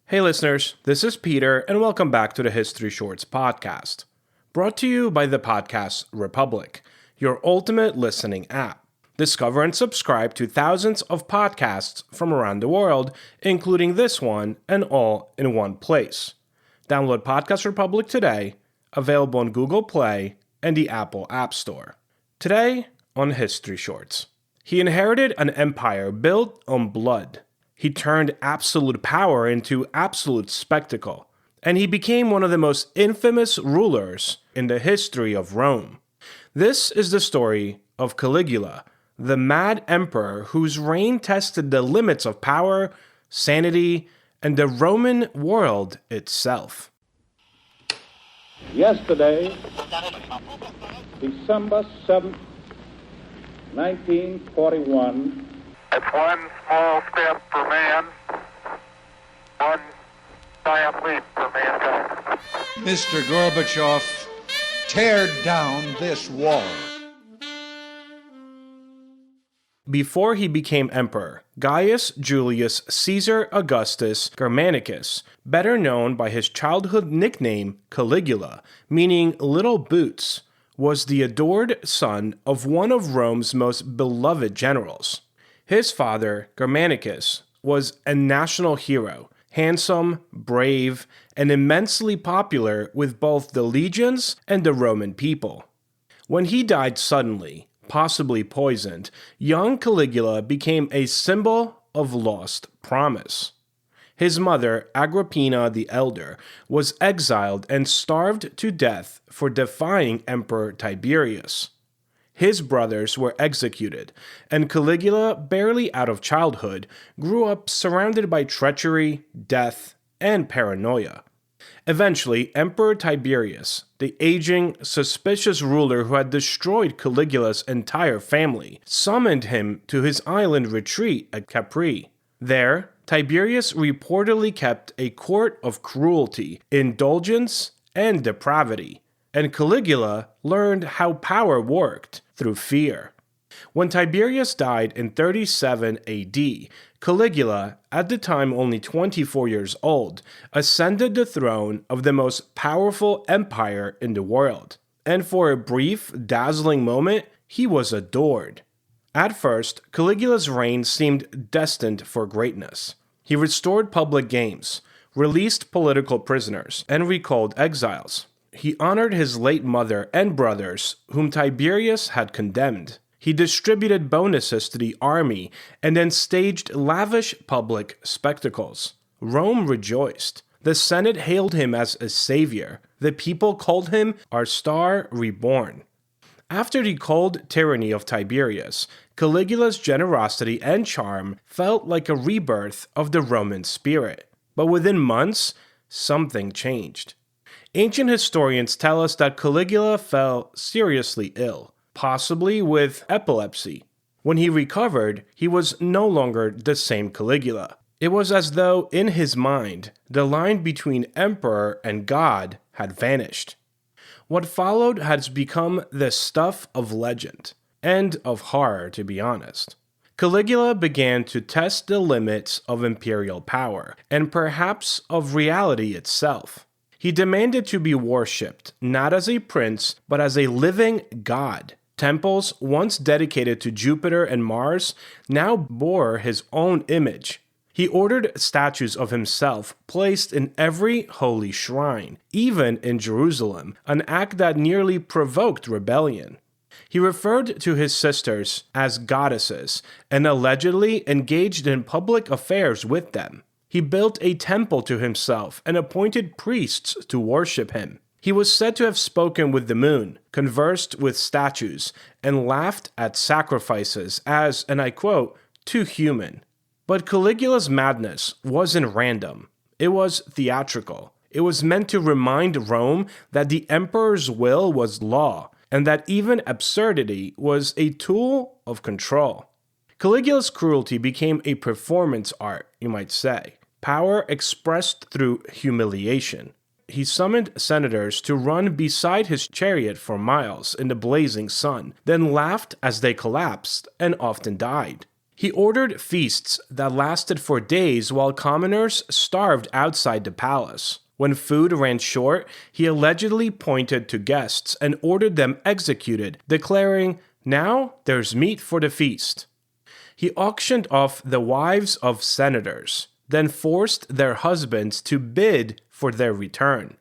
Hey listeners, this is Peter, and welcome back to the History Shorts podcast. Brought to you by the Podcast Republic, your ultimate listening app. Discover and subscribe to thousands of podcasts from around the world, including this one, and all in one place. Download Podcast Republic today, available on Google Play and the Apple App Store. Today on History Shorts. He inherited an empire built on blood. He turned absolute power into absolute spectacle, and he became one of the most infamous rulers in the history of Rome. This is the story of Caligula, the mad emperor whose reign tested the limits of power, sanity, and the Roman world itself. Yesterday, December 7th, 1941, it's one small step for man, one giant leap for mankind. Mr. Gorbachev, tear down this wall. Before he became emperor, Gaius Julius Caesar Augustus Germanicus, better known by his childhood nickname Caligula, meaning little boots, was the adored son of one of Rome's most beloved generals. His father, Germanicus, was a national hero, handsome, brave, and immensely popular with both the legions and the Roman people. When he died suddenly, possibly poisoned, young Caligula became a symbol of lost promise. His mother, Agrippina the Elder, was exiled and starved to death for defying Emperor Tiberius. His brothers were executed, and Caligula, barely out of childhood, grew up surrounded by treachery, death, and paranoia. Eventually, Emperor Tiberius, the aging, suspicious ruler who had destroyed Caligula's entire family, summoned him to his island retreat at Capri. There, Tiberius reportedly kept a court of cruelty, indulgence, and depravity, and Caligula learned how power worked through fear. When Tiberius died in 37 AD, Caligula, at the time only 24 years old, ascended the throne of the most powerful empire in the world. And for a brief, dazzling moment, he was adored. At first, Caligula's reign seemed destined for greatness. He restored public games, released political prisoners, and recalled exiles. He honored his late mother and brothers, whom Tiberius had condemned. He distributed bonuses to the army and then staged lavish public spectacles. Rome rejoiced. The Senate hailed him as a savior. The people called him our star reborn. After the cold tyranny of Tiberius, Caligula's generosity and charm felt like a rebirth of the Roman spirit. But within months, something changed. Ancient historians tell us that Caligula fell seriously ill, possibly with epilepsy. When he recovered, he was no longer the same Caligula. It was as though, in his mind, the line between emperor and god had vanished. What followed has become the stuff of legend, and of horror, to be honest. Caligula began to test the limits of imperial power, and perhaps of reality itself. He demanded to be worshipped, not as a prince, but as a living god. Temples, once dedicated to Jupiter and Mars, now bore his own image. He ordered statues of himself placed in every holy shrine, even in Jerusalem, an act that nearly provoked rebellion. He referred to his sisters as goddesses and allegedly engaged in public affairs with them. He built a temple to himself and appointed priests to worship him. He was said to have spoken with the moon, conversed with statues, and laughed at sacrifices as, and I quote, too human. But Caligula's madness wasn't random. It was theatrical. It was meant to remind Rome that the emperor's will was law, and that even absurdity was a tool of control. Caligula's cruelty became a performance art, you might say. Power expressed through humiliation. He summoned senators to run beside his chariot for miles in the blazing sun, then laughed as they collapsed and often died. He ordered feasts that lasted for days while commoners starved outside the palace. When food ran short, he allegedly pointed to guests and ordered them executed, declaring, "Now there's meat for the feast." He auctioned off the wives of senators, then forced their husbands to bid for their return.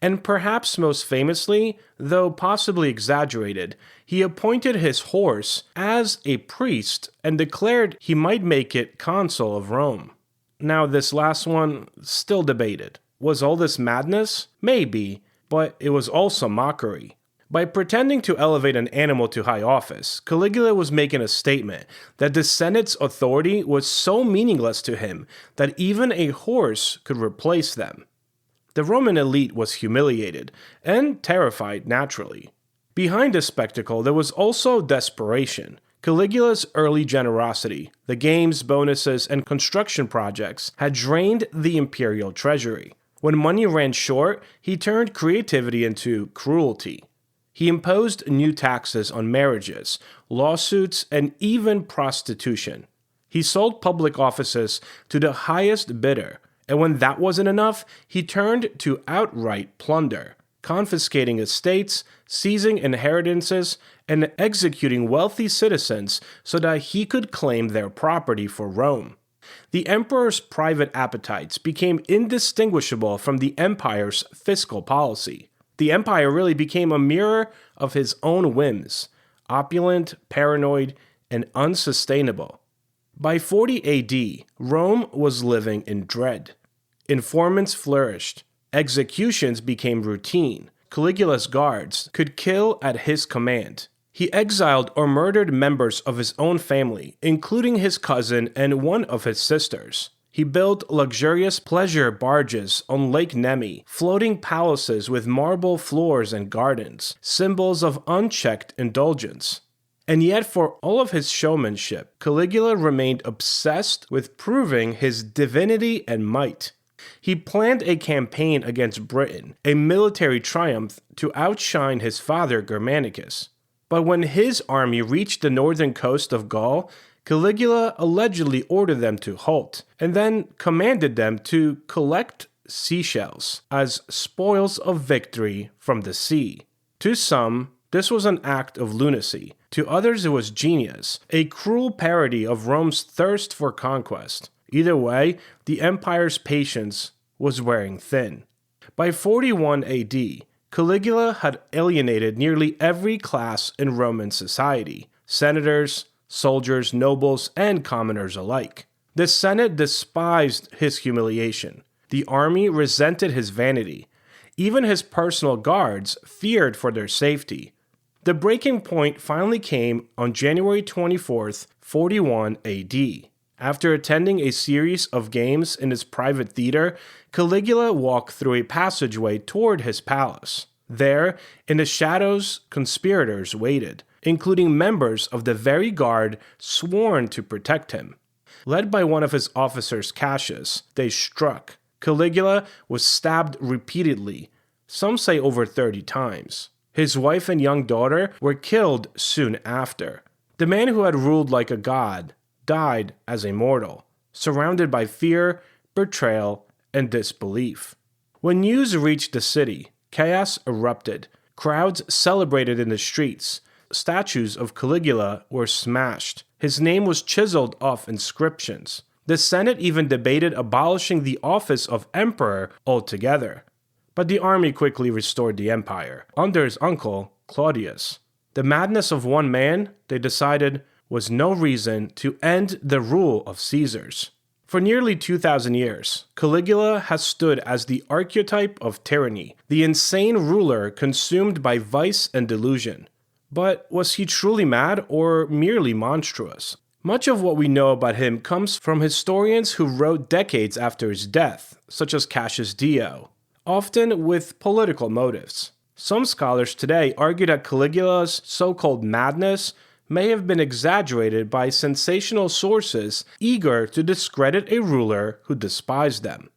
And perhaps most famously, though possibly exaggerated, he appointed his horse as a priest and declared he might make it consul of Rome. Now, this last one, still debated. Was all this madness? Maybe, but it was also mockery. By pretending to elevate an animal to high office, Caligula was making a statement that the Senate's authority was so meaningless to him that even a horse could replace them. The Roman elite was humiliated and terrified naturally. Behind this spectacle, there was also desperation. Caligula's early generosity, the games, bonuses, and construction projects had drained the imperial treasury. When money ran short, he turned creativity into cruelty. He imposed new taxes on marriages, lawsuits, and even prostitution. He sold public offices to the highest bidder, and when that wasn't enough, he turned to outright plunder, confiscating estates, seizing inheritances, and executing wealthy citizens so that he could claim their property for Rome. The emperor's private appetites became indistinguishable from the empire's fiscal policy. The empire really became a mirror of his own whims, opulent, paranoid, and unsustainable. By 40 AD, Rome was living in dread. Informants flourished. Executions became routine. Caligula's guards could kill at his command. He exiled or murdered members of his own family, including his cousin and one of his sisters. He built luxurious pleasure barges on Lake Nemi, floating palaces with marble floors and gardens, symbols of unchecked indulgence. And yet, for all of his showmanship, Caligula remained obsessed with proving his divinity and might. He planned a campaign against Britain, a military triumph to outshine his father Germanicus. But when his army reached the northern coast of Gaul, Caligula allegedly ordered them to halt, and then commanded them to collect seashells as spoils of victory from the sea. To some, this was an act of lunacy. To others, it was genius, a cruel parody of Rome's thirst for conquest. Either way, the empire's patience was wearing thin. By 41 AD, Caligula had alienated nearly every class in Roman society: senators, soldiers, nobles, and commoners alike. The Senate despised his humiliation. The army resented his vanity. Even his personal guards feared for their safety. The breaking point finally came on January 24th, 41 AD. After attending a series of games in his private theater, Caligula walked through a passageway toward his palace. There, in the shadows, conspirators waited, including members of the very guard sworn to protect him. Led by one of his officers, Cassius, they struck. Caligula was stabbed repeatedly, some say over 30 times. His wife and young daughter were killed soon after. The man who had ruled like a god died as a mortal, surrounded by fear, betrayal, and disbelief. When news reached the city, chaos erupted. Crowds celebrated in the streets. Statues of Caligula were smashed. His name was chiseled off inscriptions. The Senate even debated abolishing the office of emperor altogether. But the army quickly restored the empire, under his uncle, Claudius. The madness of one man, they decided, was no reason to end the rule of Caesars. For nearly 2,000 years, Caligula has stood as the archetype of tyranny, the insane ruler consumed by vice and delusion. But was he truly mad or merely monstrous? Much of what we know about him comes from historians who wrote decades after his death, such as Cassius Dio, often with political motives. Some scholars today argue that Caligula's so-called madness may have been exaggerated by sensational sources eager to discredit a ruler who despised them.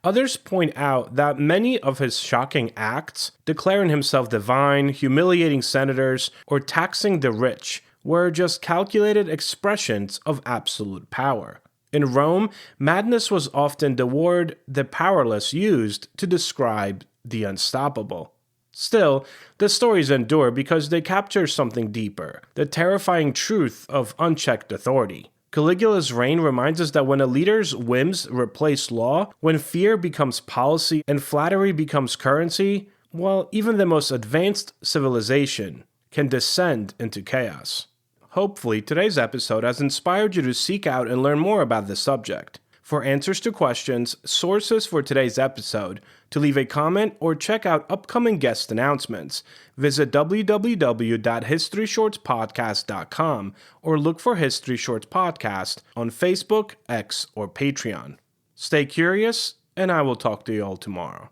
Others point out that many of his shocking acts, declaring himself divine, humiliating senators, or taxing the rich, were just calculated expressions of absolute power. In Rome, madness was often the word the powerless used to describe the unstoppable. Still, the stories endure because they capture something deeper, the terrifying truth of unchecked authority. Caligula's reign reminds us that when a leader's whims replace law, when fear becomes policy and flattery becomes currency, well, even the most advanced civilization can descend into chaos. Hopefully, today's episode has inspired you to seek out and learn more about this subject. For answers to questions, sources for today's episode, to leave a comment, or check out upcoming guest announcements, visit www.historyshortspodcast.com or look for History Shorts Podcast on Facebook, X, or Patreon. Stay curious, and I will talk to you all tomorrow.